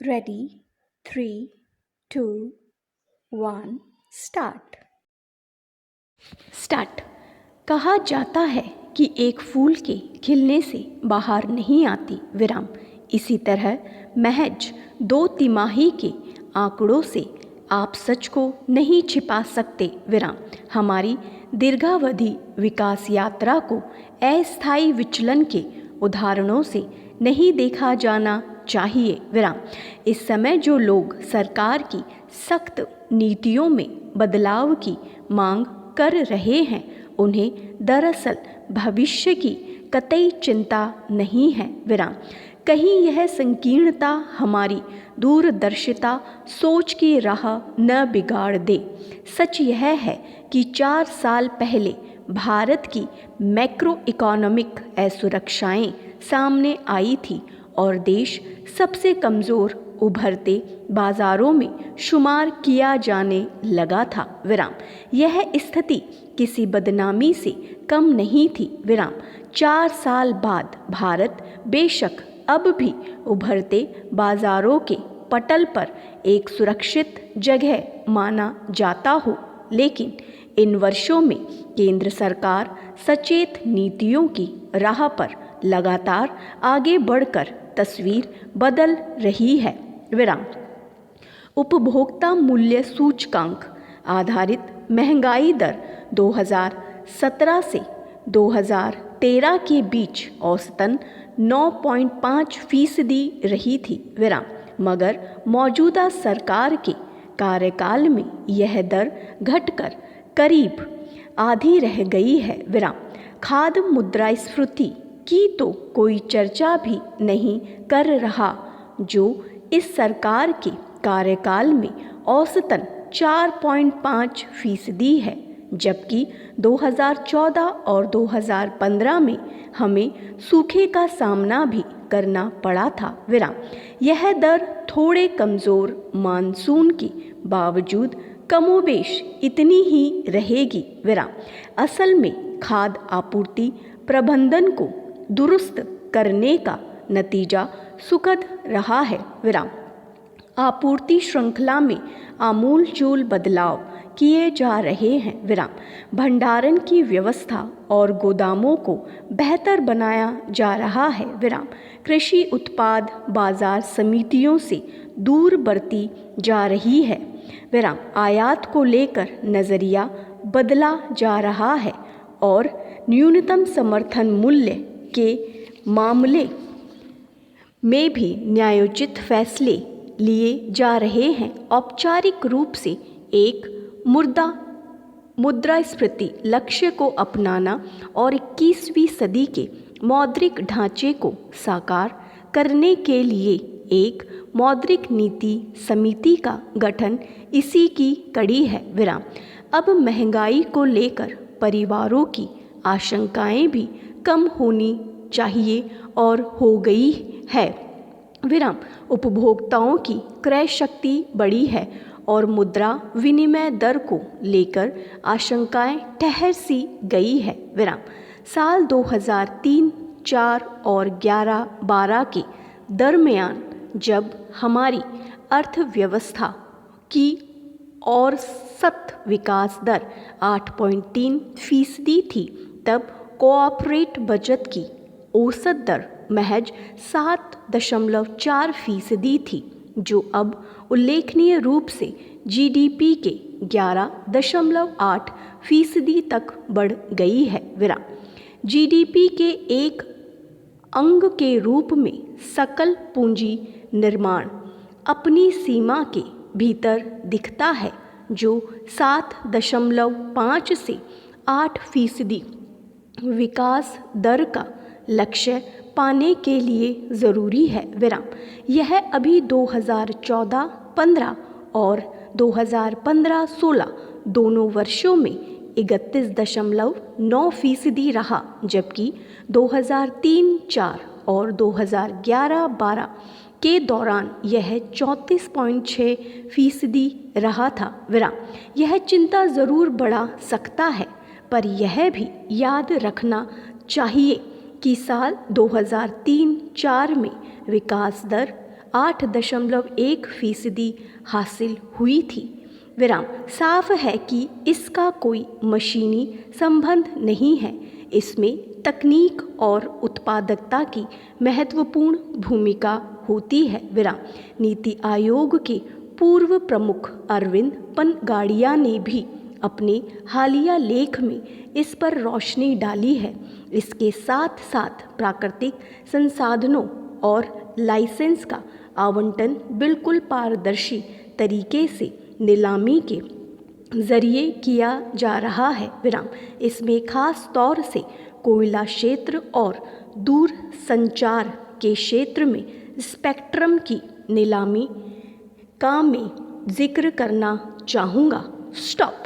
Ready 3 2 1 start. कहा जाता है कि एक फूल के खिलने से बाहर नहीं आती विराम। इसी तरह महज 2 तिमाही के आंकड़ों से आप सच को नहीं छिपा सकते विराम। हमारी दीर्घावधि विकास यात्रा को अस्थायी विचलन के उदाहरणों से नहीं देखा जाना चाहिए विराम। इस समय जो लोग सरकार की सख्त नीतियों में बदलाव की मांग कर रहे हैं, उन्हें दरअसल भविष्य की कतई चिंता नहीं है विराम। कहीं यह संकीर्णता हमारी दूरदर्शिता सोच की राह न बिगाड़ दे। सच यह है कि 4 साल पहले भारत की मैक्रो इकोनॉमिक असुरक्षाएं सामने आई थी और देश सबसे कमज़ोर उभरते बाज़ारों में शुमार किया जाने लगा था विराम। यह स्थिति किसी बदनामी से कम नहीं थी विराम। 4 साल बाद भारत बेशक अब भी उभरते बाज़ारों के पटल पर एक सुरक्षित जगह माना जाता हो, लेकिन इन वर्षों में केंद्र सरकार सचेत नीतियों की राह पर लगातार आगे बढ़कर तस्वीर बदल रही है विराम। उपभोक्ता मूल्य सूचकांक आधारित महंगाई दर 2017 से 2013 के बीच औसतन 9.5% रही थी विराम, मगर मौजूदा सरकार के कार्यकाल में यह दर घटकर करीब आधी रह गई है विराम। खाद्य मुद्रास्फीति की तो कोई चर्चा भी नहीं कर रहा, जो इस सरकार के कार्यकाल में औसतन 4.5% है, जबकि 2014 और 2015 में हमें सूखे का सामना भी करना पड़ा था विराम। यह दर थोड़े कमज़ोर मानसून के बावजूद कमोबेश इतनी ही रहेगी विराम। असल में खाद्य आपूर्ति प्रबंधन को दुरुस्त करने का नतीजा सुखद रहा है विराम। आपूर्ति श्रृंखला में आमूलचूल बदलाव किए जा रहे हैं विराम। भंडारण की व्यवस्था और गोदामों को बेहतर बनाया जा रहा है विराम। कृषि उत्पाद बाजार समितियों से दूर बढ़ती जा रही है विराम। आयात को लेकर नज़रिया बदला जा रहा है और न्यूनतम समर्थन मूल्य के मामले में भी न्यायोचित फैसले लिए जा रहे हैं। औपचारिक रूप से एक मुद्रास्फीति लक्ष्य को अपनाना और 21वीं सदी के मौद्रिक ढांचे को साकार करने के लिए एक मौद्रिक नीति समिति का गठन इसी की कड़ी है विराम। अब महंगाई को लेकर परिवारों की आशंकाएं भी कम होनी चाहिए और हो गई है विराम। उपभोक्ताओं की क्रय शक्ति बढ़ी है और मुद्रा विनिमय दर को लेकर आशंकाएं ठहर सी गई है विराम। साल 2003, 4 और 11-12 के दरमियान जब हमारी अर्थव्यवस्था की औसत विकास दर 8.3% थी, तब कॉर्पोरेट बजट की औसत दर महज 7.4% थी, जो अब उल्लेखनीय रूप से जीडीपी के 11.8% तक बढ़ गई है विराम। जीडीपी के एक अंग के रूप में सकल पूंजी निर्माण अपनी सीमा के भीतर दिखता है, जो 7.5 से 8% विकास दर का लक्ष्य पाने के लिए ज़रूरी है विराम। यह अभी 2014-15 और 2015-16 दोनों वर्षों में 31.9% रहा, जबकि 2003-4 और 2011-12 के दौरान यह 34.6% रहा था विराम। यह चिंता ज़रूर बढ़ा सकता है, पर यह भी याद रखना चाहिए कि साल 2003-4 में विकास दर 8.1% हासिल हुई थी। विराम। साफ है कि इसका कोई मशीनी संबंध नहीं है। इसमें तकनीक और उत्पादकता की महत्वपूर्ण भूमिका होती है। विराम। नीति आयोग के पूर्व प्रमुख अरविंद पनगाड़िया ने भी अपने हालिया लेख में इस पर रोशनी डाली है। इसके साथ साथ प्राकृतिक संसाधनों और लाइसेंस का आवंटन बिल्कुल पारदर्शी तरीके से नीलामी के जरिए किया जा रहा है। विराम। इसमें खास तौर से कोयला क्षेत्र और दूर संचार के क्षेत्र में स्पेक्ट्रम की नीलामी का मैं जिक्र करना चाहूँगा। स्टॉप।